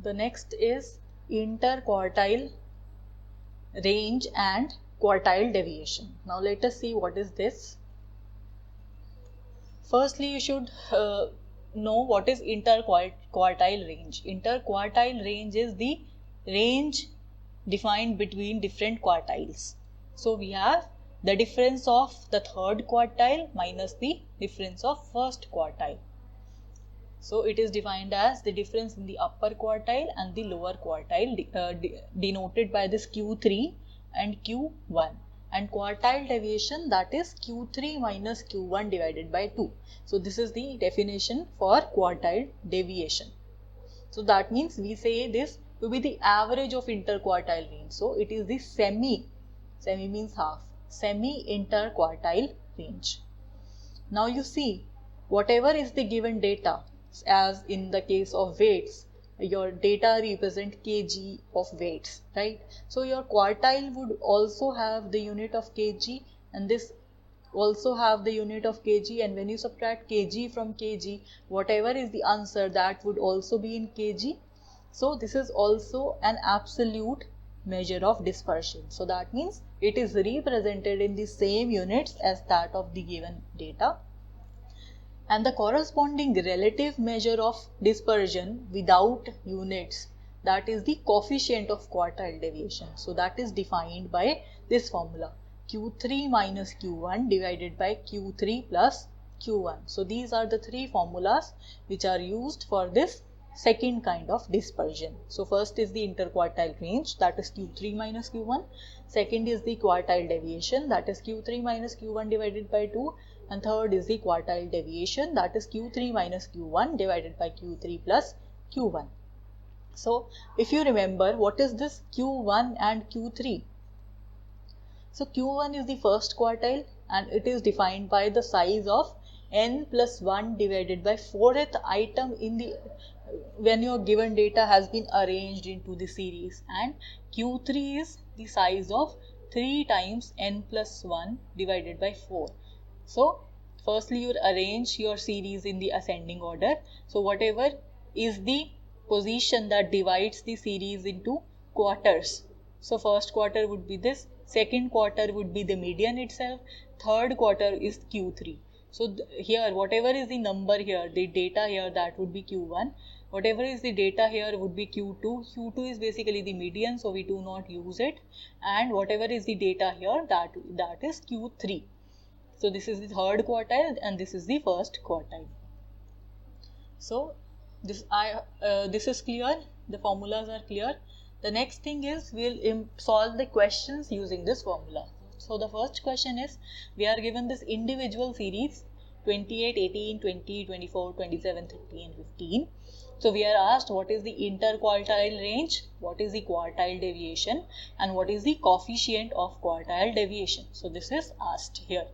The next is interquartile range and quartile deviation. Now let us see what is this. Firstly, you should know what is interquartile range. Interquartile range is the range defined between different quartiles. So we have the difference of the third quartile minus the difference of first quartile. So it is defined as the difference in the upper quartile and the lower quartile, denoted by this Q3 and Q1. And quartile deviation, that is Q3 minus Q1 divided by 2. So this is the definition for quartile deviation. So that means we say this to be the average of interquartile range. So it is the semi means half, semi-interquartile range. Now you see, whatever is the given data, as in the case of weights, your data represent kg of weights, right? So your quartile would also have the unit of kg, and this also have the unit of kg, and when you subtract kg from kg, whatever is the answer, that would also be in kg. So this is also an absolute measure of dispersion. So that means it is represented in the same units as that of the given data. And the corresponding relative measure of dispersion without units, that is the coefficient of quartile deviation. So that is defined by this formula, Q3 minus Q1 divided by Q3 plus Q1. So these are the three formulas which are used for this second kind of dispersion. So first is the interquartile range, that is Q3 minus Q1. Second is the quartile deviation, that is Q3 minus Q1 divided by 2. And third is the quartile deviation, that is Q3 minus Q1 divided by Q3 plus Q1. So if you remember, what is this Q1 and Q3? So Q1 is the first quartile, and it is defined by the size of n plus 1 divided by 4th item in the when your given data has been arranged into the series, and Q3 is the size of 3 times n plus 1 divided by 4. So firstly you arrange your series in the ascending order. So whatever is the position that divides the series into quarters. So first quarter would be this, second quarter would be the median itself, third quarter is Q3. So here whatever is the number here, the data here, that would be Q1. Whatever is the data here would be Q2. Q2 is basically the median, so we do not use it. And whatever is the data here, that is Q3. So this is the third quartile and this is the first quartile. So this is clear, the formulas are clear. The next thing is we'll solve the questions using this formula. So the first question is, we are given this individual series 28, 18, 20, 24, 27, 30 and 15. So we are asked what is the interquartile range, what is the quartile deviation, and what is the coefficient of quartile deviation. So this is asked here.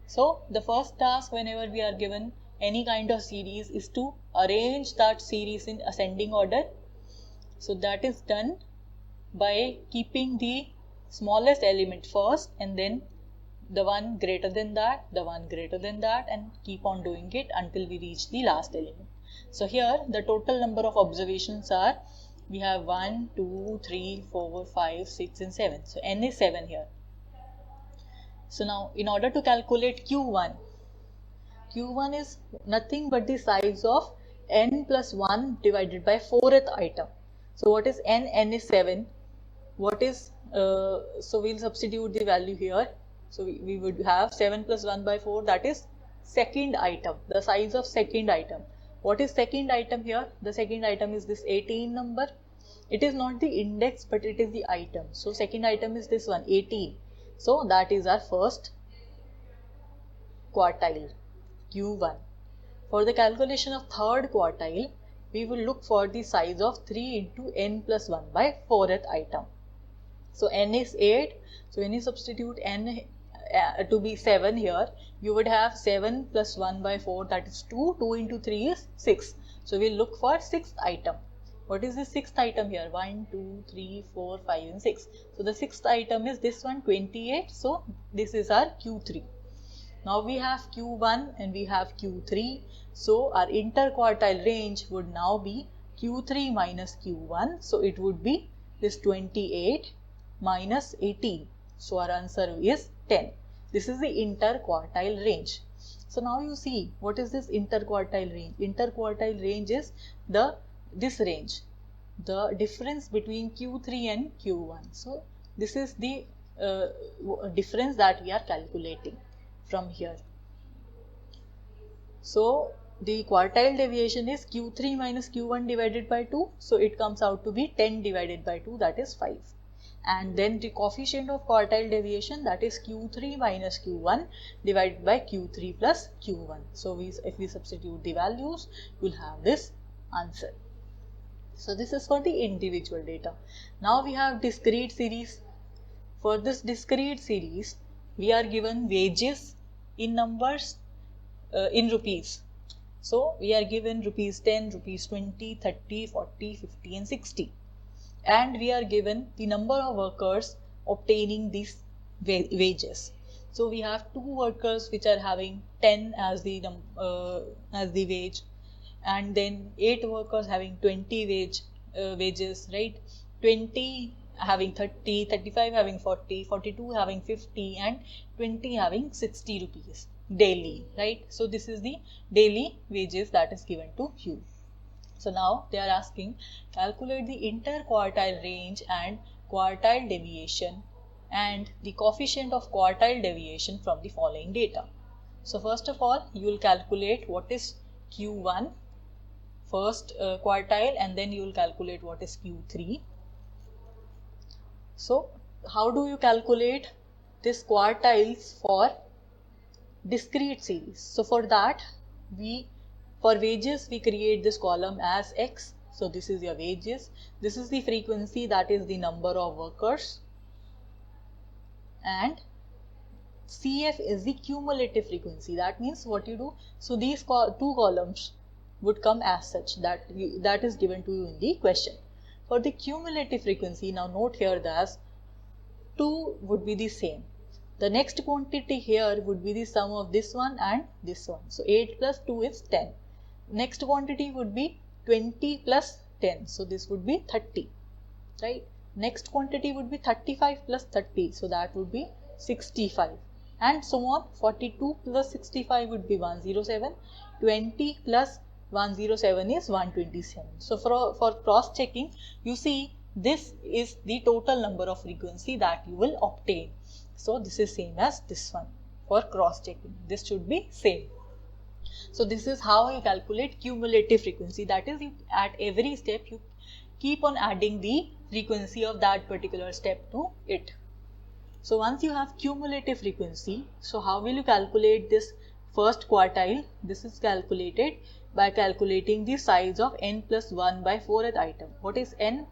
So the first task whenever we are given any kind of series is to arrange that series in ascending order. So that is done by keeping the smallest element first, and then the one greater than that, the one greater than that, and keep on doing it until we reach the last element. So here the total number of observations are, we have 1, 2, 3, 4, 5, 6 and 7. So n is 7 here. So now in order to calculate Q1 is nothing but the size of n plus 1 divided by 4th item. So what is n? N is 7. What is, so we'll substitute the value here. So we would have 7 plus 1 by 4, that is second item, the size of second item. What is second item here? The second item is this 18 number. It is not the index, but it is the item. So second item is this one, 18. So that is our first quartile, Q1. For the calculation of third quartile, we will look for the size of 3 into n plus 1 by 4th item. So n is 8. So when you substitute n to be 7 here, you would have 7 plus 1 by 4, that is 2. 2 into 3 is 6. So we'll look for 6th item. What is the 6th item here? 1, 2, 3, 4, 5 and 6. So the 6th item is this one, 28. So this is our Q3. Now we have Q1 and we have Q3. So our interquartile range would now be Q3 minus Q1. So it would be this 28 minus 18. So our answer is 10. This is the interquartile range. So now you see what is this interquartile range. Interquartile range is this range, the difference between Q3 and Q1. So this is the difference that we are calculating from here. So the quartile deviation is Q3 minus Q1 divided by 2. So it comes out to be 10 divided by 2, that is 5. And then the coefficient of quartile deviation, that is Q3 minus Q1 divided by Q3 plus Q1. So if we substitute the values, we will have this answer. So this is for the individual data. Now we have discrete series. For this discrete series, we are given wages in numbers, in rupees. So we are given rupees 10, rupees 20, 30, 40, 50 and 60. And we are given the number of workers obtaining these wages. So we have 2 workers which are having 10 as the wage, and then 8 workers having 20 wages, right? 20 having 30, 35 having 40, 42 having 50 and 20 having 60 rupees daily, right? So this is the daily wages that is given to you. So now they are asking, calculate the interquartile range and quartile deviation and the coefficient of quartile deviation from the following data. So first of all, you will calculate what is Q1 first quartile, and then you will calculate what is Q3. So how do you calculate this quartiles for discrete series? So for that, for wages we create this column as X. So this is your wages. This is the frequency, that is the number of workers, and CF is the cumulative frequency. That means what you do, so these 2 columns would come as such, that is given to you in the question. For the cumulative frequency, now note here that 2 would be the same. The next quantity here would be the sum of this one and this one. So 8 plus 2 is 10. Next quantity would be 20 plus 10. So this would be 30, right? Next quantity would be 35 plus 30. So that would be 65. And so on. 42 plus 65 would be 107. 20 plus 107 is 127. So for cross checking, you see this is the total number of frequency that you will obtain. So this is same as this one. For cross checking, this should be same. So this is how you calculate cumulative frequency. That is, at every step you keep on adding the frequency of that particular step to it. So once you have cumulative frequency, so how will you calculate this first quartile? This is calculated by calculating the size of n plus 1 by 4th item. What is n?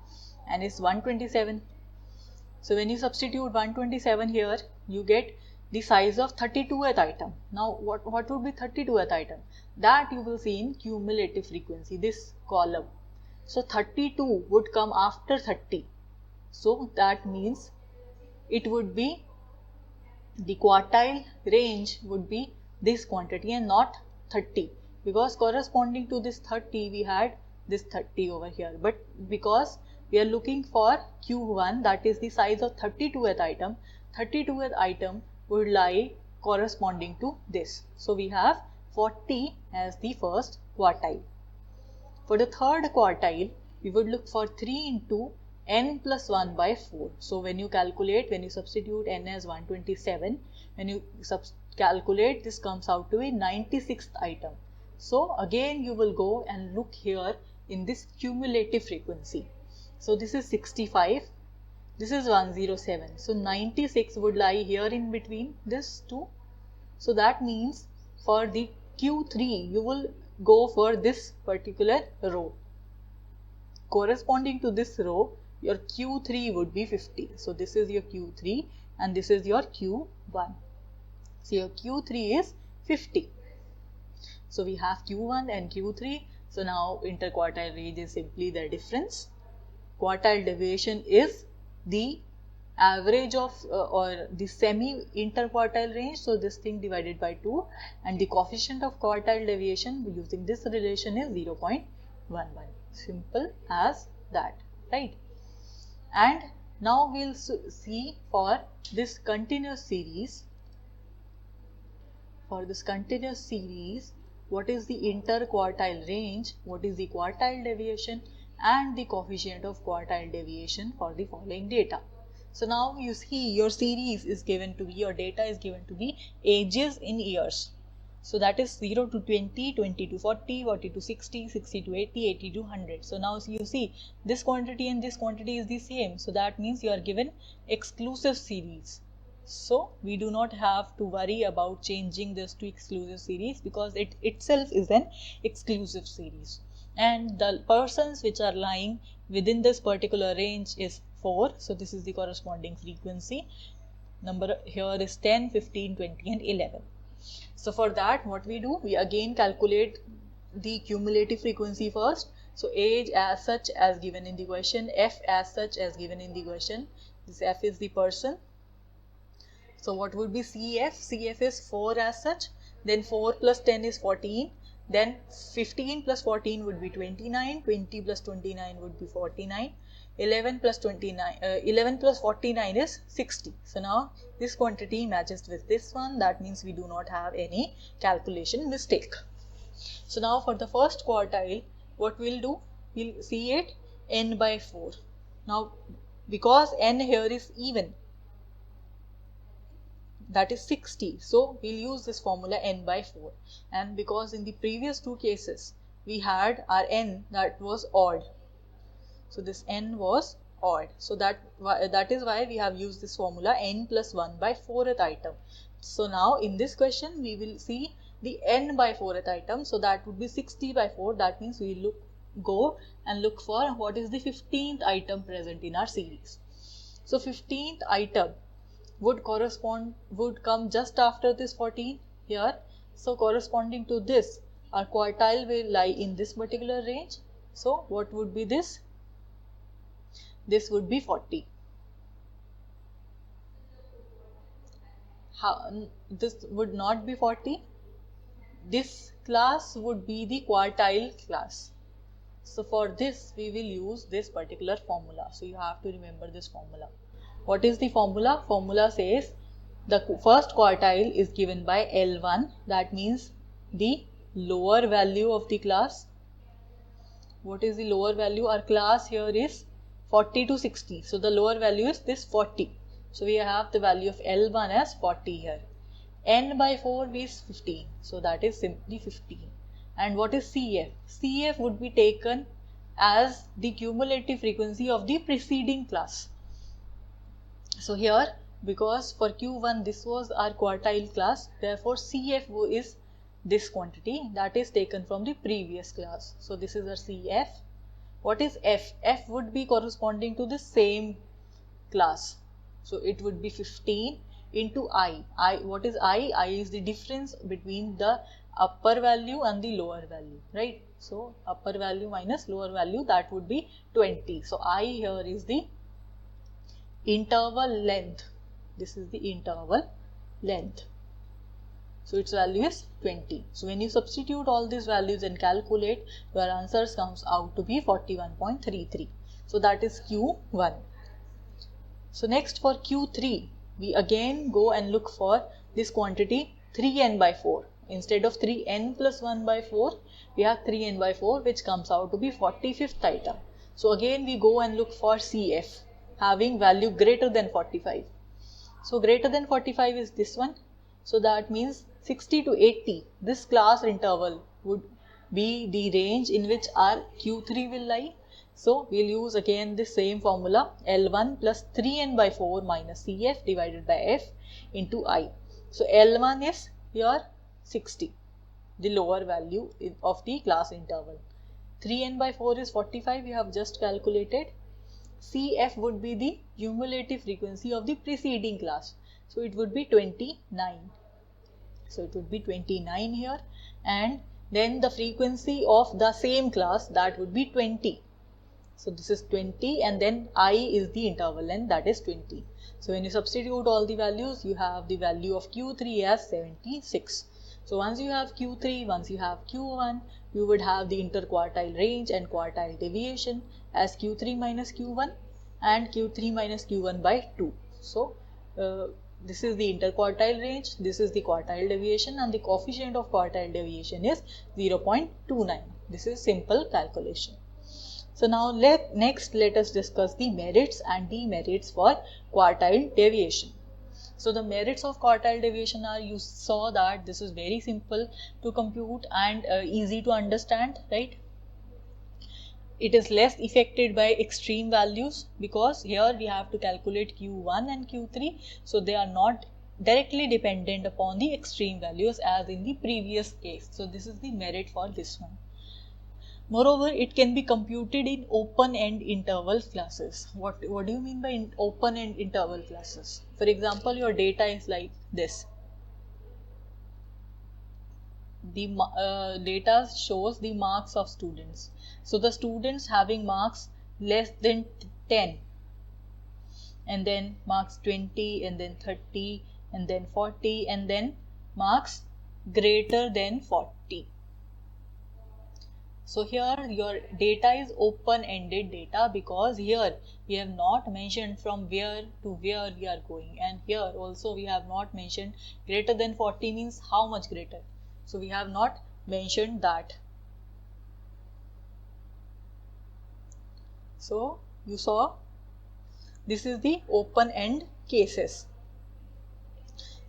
N is 127. So when you substitute 127 here, you get the size of 32th item. Now what would be 32th item? That you will see in cumulative frequency, this column. So 32 would come after 30. So that means it would be, the quartile range would be this quantity and not 30, because corresponding to this 30 we had this 30 over here. But because we are looking for Q1, that is the size of 32th item, 32th item would lie corresponding to this. So we have 40 as the first quartile. For the third quartile, we would look for 3 into n plus 1 by 4. So when you substitute n as 127, when you calculate, this comes out to be 96th item. So again you will go and look here in this cumulative frequency. So this is 65, this is 107. So 96 would lie here in between this two. So that means for the Q3, you will go for this particular row. Corresponding to this row, your Q3 would be 50. So this is your Q3 and this is your Q1. So your Q3 is 50. So we have Q1 and Q3. So now interquartile range is simply the difference. Quartile deviation is the average of or the semi interquartile range. So this thing divided by 2, and the coefficient of quartile deviation using this relation is 0.11. Simple as that, right? And now we'll see for this continuous series. For this continuous series, what is the interquartile range, what is the quartile deviation, and the coefficient of quartile deviation for the following data. So now you see your series is given to be, your data is given to be ages in years. So that is 0 to 20, 20 to 40, 40 to 60, 60 to 80, 80 to 100. So now you see this quantity and this quantity is the same. So that means you are given exclusive series. So we do not have to worry about changing this to exclusive series because it itself is an exclusive series. And the persons which are lying within this particular range is 4. So this is the corresponding frequency. Number here is 10, 15, 20 and 11. So for that, what we do, we again calculate the cumulative frequency first. So age as such as given in the question, F as such as given in the question. This F is the person. So what would be CF? CF is 4 as such. Then 4 plus 10 is 14. Then 15 plus 14 would be 29. 20 plus 29 would be 49. 11 plus 49 is 60. So now this quantity matches with this one. That means we do not have any calculation mistake. So now for the first quartile, what we'll do, we'll see it n by 4. Now because n here is even, that is 60. So we'll use this formula n by 4. And because in the previous two cases, we had our n that was odd. So this n was odd. So that is why we have used this formula n plus 1 by 4th item. So now in this question, we will see the n by 4th item. So that would be 60 by 4. That means we go and look for what is the 15th item present in our series. So 15th item would come just after this 14 here. So corresponding to this, our quartile will lie in this particular range. So what would be this? This would be 40. This would not be 40. This class would be the quartile class. So for this, we will use this particular formula. So you have to remember this formula. What is the formula? Formula says the first quartile is given by L1. That means the lower value of the class. What is the lower value? Our class here is 40 to 60. So the lower value is this 40. So we have the value of L1 as 40 here. N by 4 is 15. So that is simply 15. And what is CF? CF would be taken as the cumulative frequency of the preceding class. So here, because for Q1 this was our quartile class, therefore CF is this quantity that is taken from the previous class. So this is our CF. What is F? F would be corresponding to the same class. So it would be 15 into I. What is I? I is the difference between the upper value and the lower value, right? So upper value minus lower value, that would be 20. So I here is the interval length. This is the interval length. So its value is 20. So when you substitute all these values and calculate, your answers comes out to be 41.33. So that is Q1. So next for Q3, we again go and look for this quantity 3n by 4. Instead of 3n plus 1 by 4, we have 3n by 4, which comes out to be 45th item. So again we go and look for CF having value greater than 45. So greater than 45 is this one. So that means 60 to 80, this class interval would be the range in which our Q3 will lie. So we'll use again the same formula, L1 plus 3n by 4 minus CF divided by F into I. So L1 is here 60, the lower value of the class interval. 3n by 4 is 45, we have just calculated. CF would be the cumulative frequency of the preceding class. So it would be 29. So it would be 29 here, and then the frequency of the same class, that would be 20. So this is 20, and then I is the interval length, that is 20. So when you substitute all the values, you have the value of Q3 as 76. So once you have Q3, once you have Q1, you would have the interquartile range and quartile deviation as Q3 minus Q1 and Q3 minus Q1 by 2. So this is the interquartile range, this is the quartile deviation, and the coefficient of quartile deviation is 0.29. This is simple calculation. So now next let us discuss the merits and demerits for quartile deviation. So the merits of quartile deviation are, you saw that this is very simple to compute and easy to understand, right? It is less affected by extreme values because here we have to calculate Q1 and Q3, so they are not directly dependent upon the extreme values as in the previous case. So this is the merit for this one. Moreover, it can be computed in open-end interval classes. What do you mean by open-end interval classes? For example, your data is like this. The data shows the marks of students. So the students having marks less than 10, and then marks 20, and then 30, and then 40, and then marks greater than 40. So here your data is open-ended data because here we have not mentioned from where to where we are going, and here also we have not mentioned greater than 40 means how much greater. So we have not mentioned that. So you saw this is the open-end cases.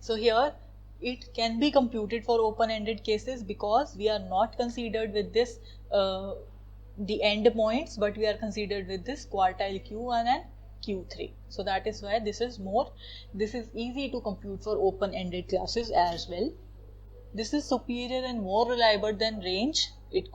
So here it can be computed for open-ended cases because we are not considered with this the end points, but we are considered with this quartile Q1 and Q3. So that is why this is easy to compute for open-ended classes as well. This is superior and more reliable than range. It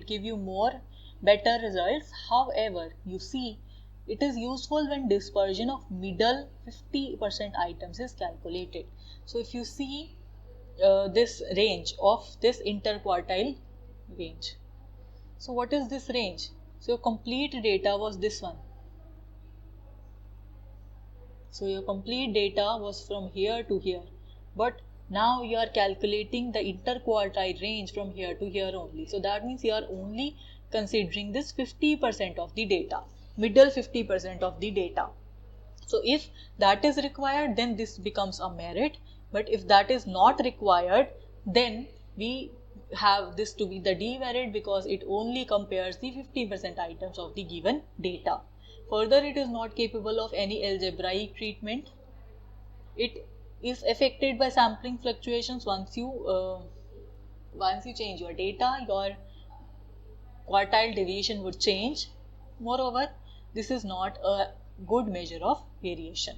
give you more better results. However, you see, it is useful when dispersion of middle 50% items is calculated. So if you see this range of this interquartile range. So what is this range? So your complete data was this one. So your complete data was from here to here. But now you are calculating the interquartile range from here to here only. So that means you are only considering this 50% of the data, middle 50% of the data. So if that is required, then this becomes a merit. But if that is not required, then we have this to be the demerit because it only compares the 50% items of the given data. Further, it is not capable of any algebraic treatment. It is affected by sampling fluctuations. Once you change your data, your quartile deviation would change. Moreover, this is not a good measure of variation.